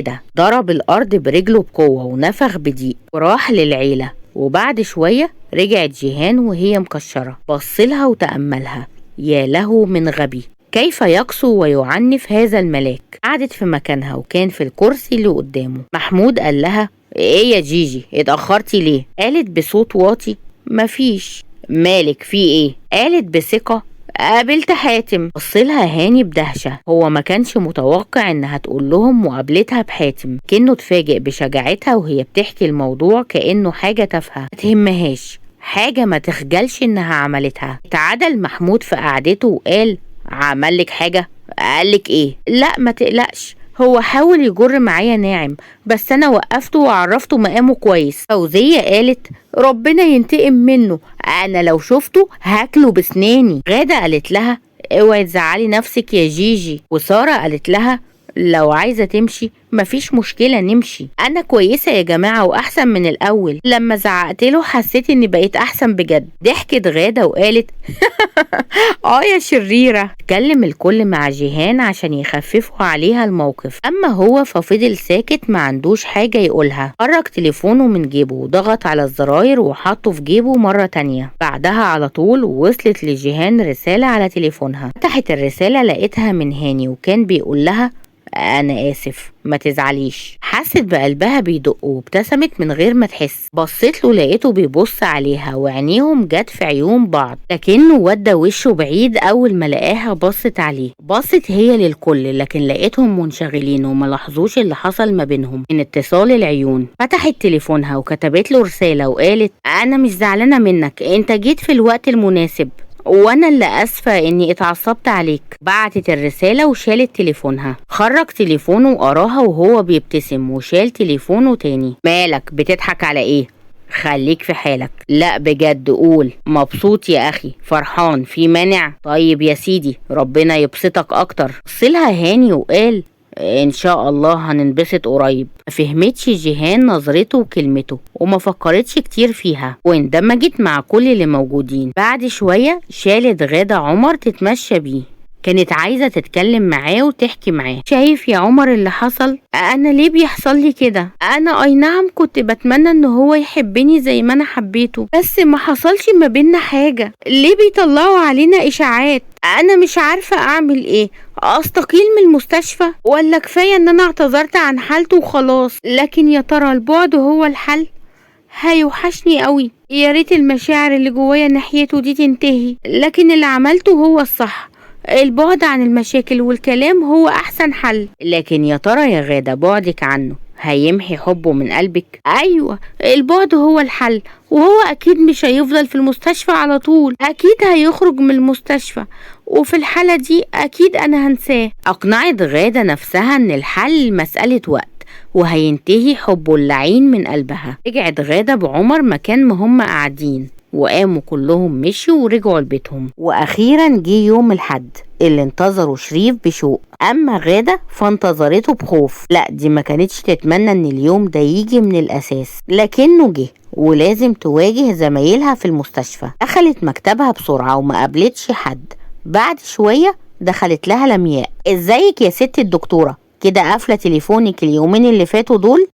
ده ضرب الأرض برجله بقوة ونفخ بضيق وراح للعيلة. وبعد شوية رجعت جيهان وهي مكشرة، بصلها وتأملها، يا له من غبي، كيف يقسو ويعنف هذا الملاك. قعدت في مكانها وكان في الكرسي اللي قدامه. محمود قال لها ايه يا جيجي اتأخرتي ليه؟ قالت بصوت واطي مفيش. مالك في ايه؟ قالت بثقة قابلت حاتم. بصلها هاني بدهشة، هو ما كانش متوقع انها تقول لهم مقابلتها بحاتم، كأنه اتفاجئ بشجاعتها وهي بتحكي الموضوع كأنه حاجة تافهة ما تهمهاش، حاجة ما تخجلش انها عملتها. اتعدل محمود في قعدته وقال عملك حاجة؟ قالك ايه؟ لا ما تقلقش، هو حاول يجر معايا ناعم بس انا وقفته وعرفته مقامه كويس. فوزية قالت ربنا ينتقم منه، انا لو شفته هاكله بسناني. غادة قالت لها اوعي تزعلي نفسك يا جيجي. وسارة قالت لها لو عايزة تمشي مفيش مشكلة نمشي، أنا كويسة يا جماعة وأحسن من الأول، لما زعقت له حسيت إني بقيت أحسن بجد. ضحكت غادة وقالت يا شريرة. اتكلم الكل مع جيهان عشان يخففوا عليها الموقف، أما هو ففضل ساكت ما عندوش حاجة يقولها. خرج تليفونه من جيبه وضغط على الزراير وحطه في جيبه مرة تانية. بعدها على طول وصلت لجيهان رسالة على تليفونها. فتحت الرسالة لقيتها من هاني وكان بيقول لها أنا آسف ما تزعليش. حست بقلبها بيدق وابتسمت من غير ما تحس. بصيت له لقيته بيبص عليها وعينيهم جت في عيون بعض، لكنه ودى وشه بعيد. أول ما لقاها بصت عليه. بصت هي للكل لكن لقيتهم منشغلين وما لاحظوش اللي حصل ما بينهم من اتصال العيون. فتحت تليفونها وكتبت له رسالة وقالت أنا مش زعلانة منك، أنت جيت في الوقت المناسب وانا اللي اسفة اني اتعصبت عليك. بعتت الرسالة وشالت تليفونها. خرج تليفونه وقراها وهو بيبتسم وشال تليفونه تاني. مالك بتضحك على ايه؟ خليك في حالك. لا بجد قول مبسوط يا اخي، فرحان، في مانع؟ طيب يا سيدي ربنا يبسطك اكتر. وصلها هاني وقال ان شاء الله هننبسط قريب. ما فهمتش جيهان نظرته وكلمته وما فكرتش كتير فيها واندمجت مع كل اللي موجودين. بعد شوية شالت غادة عمر تتمشى بيه، كانت عايزة تتكلم معاه وتحكي معاه. شايف يا عمر اللي حصل؟ انا ليه بيحصل لي كده؟ انا اي نعم كنت بتمنى ان هو يحبني زي ما انا حبيته، بس ما حصلش ما بينا حاجة. ليه بيطلعوا علينا اشاعات؟ انا مش عارفة اعمل ايه، استقيل من المستشفى ولا كفاية ان انا اعتذرت عن حالته وخلاص؟ لكن يا ترى البعد هو الحل؟ هيوحشني قوي، يا ريت المشاعر اللي جوايا ناحيته دي تنتهي، لكن اللي عملته هو الصح. البعد عن المشاكل والكلام هو احسن حل. لكن يا ترى يا غادة بعدك عنه هيمحي حبه من قلبك؟ ايوه البعد هو الحل، وهو اكيد مش هيفضل في المستشفى على طول، اكيد هيخرج من المستشفى، وفي الحالة دي اكيد انا هنساه. اقنعت غادة نفسها ان الحل مسألة وقت وهينتهي حبه اللعين من قلبها. رجعت غادة بعمر مكان ما هم قاعدين وقاموا كلهم مشوا ورجعوا لبيتهم. واخيرا جه يوم الحد اللي انتظروا شريف بشوق، اما غادة فانتظرته بخوف. لا دي ما كانتش تتمنى ان اليوم ده يجي من الاساس، لكنه جه ولازم تواجه زمايلها في المستشفى. دخلت مكتبها بسرعة وما قابلتش حد. بعد شوية دخلت لها لمياء. ازيك يا ست الدكتورة، كده قافلة تليفونك اليومين اللي فاتوا دول؟